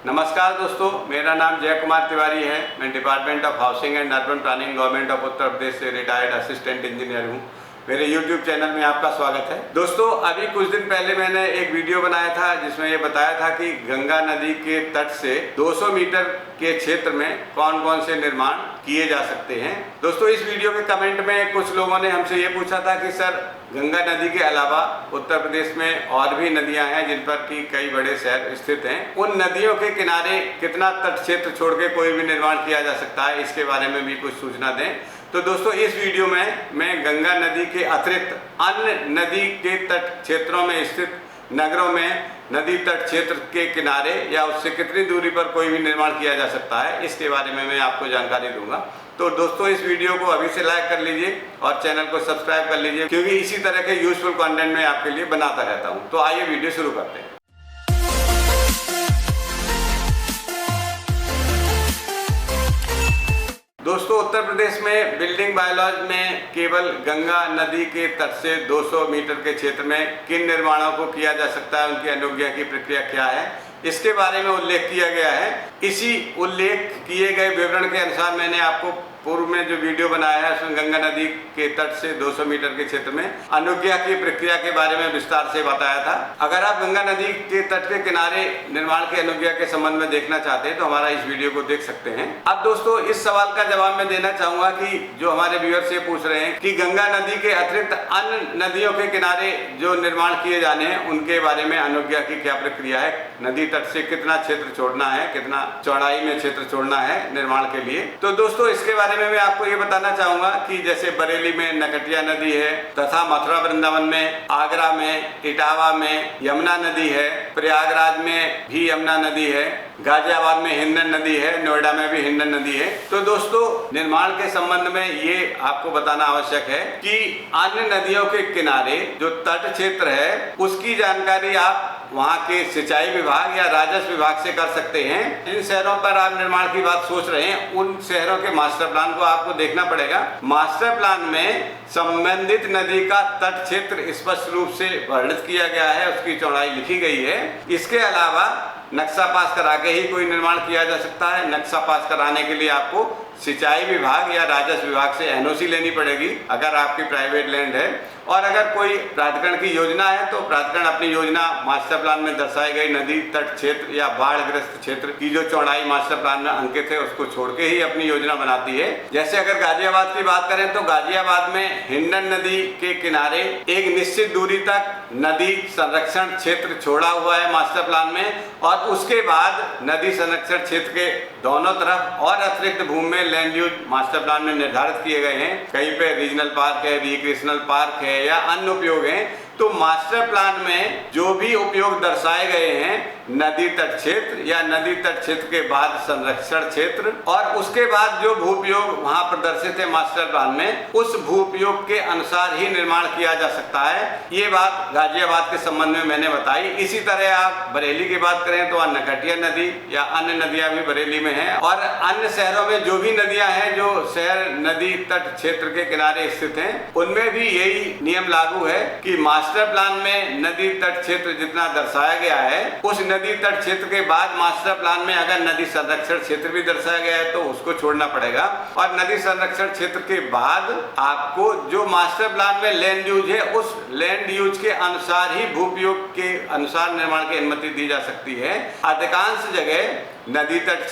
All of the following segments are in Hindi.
नमस्कार दोस्तों, मेरा नाम जय कुमार तिवारी है। मैं department of housing and urban planning government of Uttar Pradesh से रिटायर्ड असिस्टेंट इंजीनियर हूँ। मेरे YouTube चैनल में आपका स्वागत है। दोस्तों, अभी कुछ दिन पहले मैंने एक वीडियो बनाया था जिसमें ये बताया था कि गंगा नदी के तट से 200 मीटर के क्षेत्र में कौन कौन से निर्माण किए जा सकते हैं। दोस्तों, इस वीडियो के कमेंट में कुछ लोगों ने हमसे ये पूछा था कि सर, गंगा नदी के अलावा उत्तर प्रदेश में और भी नदियां हैं जिन पर कि कई बड़े शहर स्थित हैं। उन नदियों के किनारे कितना तट क्षेत्र छोड़ के कोई भी निर्माण किया जा सकता है, इसके बारे में भी कुछ सूचना दें। तो दोस्तों, इस वीडियो में मैं गंगा नदी के अतिरिक्त अन्य नदी के तट क्षेत्रों में स्थित नगरों में नदी तट क्षेत्र के किनारे या उससे कितनी दूरी पर कोई भी निर्माण किया जा सकता है, इसके बारे में मैं आपको जानकारी दूंगा। तो दोस्तों, इस वीडियो को अभी से लाइक कर लीजिए और चैनल को सब्सक्राइब कर लीजिए, क्योंकि इसी तरह के यूजफुल कंटेंट मैं आपके लिए बनाता रहता हूं। तो आइए वीडियो शुरू करते हैं। दोस्तों, उत्तर प्रदेश में बिल्डिंग बायलॉज में केवल गंगा नदी के तट से 200 मीटर के क्षेत्र में किन निर्माणों को किया जा सकता है, उनकी अनुज्ञा की प्रक्रिया क्या है, इसके बारे में उल्लेख किया गया है। इसी उल्लेख किए गए विवरण के अनुसार मैंने आपको पूर्व में जो वीडियो बनाया है उसमें गंगा नदी के तट से 200 मीटर के क्षेत्र में अनुज्ञा की प्रक्रिया के बारे में विस्तार से बताया था। अगर आप गंगा नदी के तट के किनारे निर्माण की अनुज्ञा के संबंध में देखना चाहते हैं तो हमारा इस वीडियो को देख सकते हैं। अब दोस्तों, इस सवाल का जवाब मैं देना चाहूंगा कि जो हमारे व्यूअर्स ये पूछ रहे हैं कि गंगा नदी के अतिरिक्त अन्य नदियों के किनारे जो निर्माण किए जाने हैं उनके बारे में अनुज्ञा की क्या प्रक्रिया है, नदी तट से कितना क्षेत्र छोड़ना है, कितना चौड़ाई में क्षेत्र छोड़ना है निर्माण के लिए। तो दोस्तों, इसके बारे में मैं आपको ये बताना चाहूंगा कि जैसे बरेली में नकटिया नदी है, तथा मथुरा वृंदावन में, आगरा में, इटावा में यमुना नदी है, प्रयागराज में भी यमुना नदी है, गाजियाबाद में हिंडन नदी है, नोएडा में भी हिंडन नदी है। तो दोस्तों, निर्माण के संबंध में ये आपको बताना आवश्यक है कि अन्य नदियों के किनारे जो तट क्षेत्र है उसकी जानकारी आप वहाँ के सिंचाई विभाग या राजस्व विभाग से कर सकते हैं। जिन शहरों पर आप निर्माण की बात सोच रहे हैं उन शहरों के मास्टर प्लान को आपको देखना पड़ेगा। मास्टर प्लान में संबंधित नदी का तट क्षेत्र स्पष्ट रूप से वर्णित किया गया है, उसकी चौड़ाई लिखी गई है। इसके अलावा नक्शा पास करा के ही कोई निर्माण किया जा सकता है। नक्शा पास कराने के लिए आपको सिंचाई विभाग या राजस्व विभाग से एनओसी लेनी पड़ेगी अगर आपकी प्राइवेट लैंड है। और अगर कोई प्राधिकरण की योजना है तो प्राधिकरण अपनी योजना मास्टर प्लान में दर्शाई गई नदी तट क्षेत्र या बाढ़ग्रस्त क्षेत्र की जो चौड़ाई मास्टर प्लान में अंकित है उसको छोड़ के ही अपनी योजना बनाती है। जैसे अगर गाजियाबाद की बात करें तो गाजियाबाद में हिंडन नदी के किनारे एक निश्चित दूरी तक नदी संरक्षण क्षेत्र छोड़ा हुआ है मास्टर प्लान में, और उसके बाद नदी संरक्षण क्षेत्र के दोनों तरफ और अतिरिक्त भूमि में लैंड यूज मास्टर प्लान में निर्धारित किए गए हैं। कहीं पे रीजनल पार्क है, रिक्रिएशनल पार्क है या अन्य उपयोग हैं। तो मास्टर प्लान में जो भी उपयोग दर्शाए गए हैं, नदी तट क्षेत्र या नदी तट क्षेत्र के बाद संरक्षण क्षेत्र और उसके बाद जो भू उपयोग वहां प्रदर्शित है मास्टर प्लान में, उस भू उपयोग के अनुसार ही निर्माण किया जा सकता है। ये बात गाजियाबाद के संबंध में मैंने बताई। इसी तरह आप बरेली की बात करें तो नकटिया नदी या अन्य नदियां भी बरेली में हैं, और अन्य शहरों में जो भी नदियां हैं जो शहर नदी तट क्षेत्र के किनारे स्थित हैं उनमें भी यही नियम लागू है कि मास्टर प्लान में नदी तट क्षेत्र जितना दर्शाया गया है उस नदी तट क्षेत्र के बाद मास्टर प्लान में अगर नदी संरक्षण क्षेत्र भी दर्शाया गया है तो उसको छोड़ना पड़ेगा। और नदी संरक्षण क्षेत्र के बाद आपको जो मास्टर प्लान में लैंड यूज है उस लैंड यूज के अनुसार ही भू उपयोग के अनुसार निर्माण की अनुमति दी जा सकती है। अधिकांश जगह नदी तट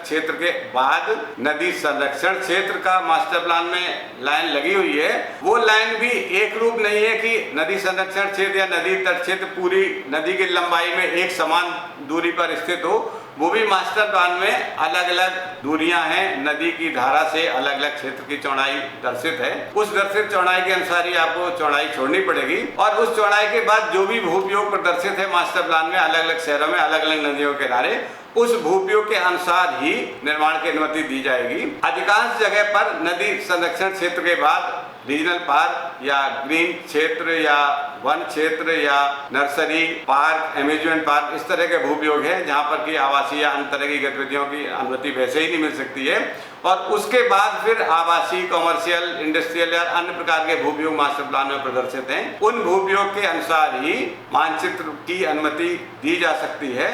क्षेत्र के बाद नदी संरक्षण क्षेत्र का मास्टर प्लान में लाइन लगी हुई है। वो लाइन भी एक रूप नहीं है कि नदी संरक्षण क्षेत्र या नदी तट क्षेत्र पूरी नदी की लंबाई में एक समान दूरी पर स्थित हो। वो भी मास्टर प्लान में अलग अलग दूरियां हैं, नदी की धारा से अलग अलग क्षेत्र की चौड़ाई दर्शित है। उस दर्शित चौड़ाई के अनुसार ही आपको चौड़ाई छोड़नी पड़ेगी, और उस चौड़ाई के बाद जो भी भू उपयोग प्रदर्शित है मास्टर प्लान में अलग अलग शहरों में अलग अलग नदियों के किनारे, उस भू उपयोग के अनुसार ही निर्माण की अनुमति दी जाएगी। अधिकांश जगह पर नदी संरक्षण क्षेत्र के बाद रीजनल पार्क या ग्रीन क्षेत्र या वन क्षेत्र या नर्सरी पार्क, एम्यूजमेंट पार्क, इस तरह के भू उपयोग है जहाँ पर कि आवासीय या अन्य तरह की गतिविधियों की अनुमति वैसे ही नहीं मिल सकती है। और उसके बाद फिर आवासीय, कॉमर्शियल, इंडस्ट्रियल या अन्य प्रकार के भू उपयोग मास्टर प्लान में प्रदर्शित हैं। उन भू उपयोग के अनुसार ही मानचित्र की अनुमति दी जा सकती है।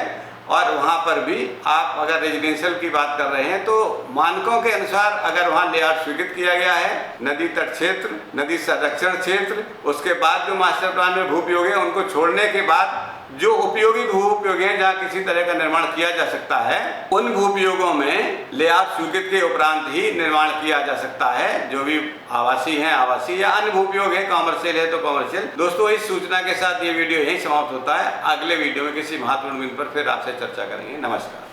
और वहाँ पर भी आप अगर रेजिडेंशियल की बात कर रहे हैं तो मानकों के अनुसार अगर वहाँ लेआउट स्वीकृत किया गया है, नदी तट क्षेत्र, नदी संरक्षण क्षेत्र, उसके बाद जो मास्टर प्लान में भू उपयोग है उनको छोड़ने के बाद जो उपयोगी भू उपयोग है जहाँ किसी तरह का निर्माण किया जा सकता है, उन भू उपयोगों में लेआउट स्वीकृत के उपरांत ही निर्माण किया जा सकता है। जो भी आवासीय है आवासीय या अन्य भू उपयोग है, कॉमर्शियल है तो कॉमर्शियल। दोस्तों, इस सूचना के साथ ये वीडियो यहीं समाप्त होता है। अगले वीडियो में किसी महत्वपूर्ण बिंदु पर फिर आपसे चर्चा करेंगे। नमस्कार।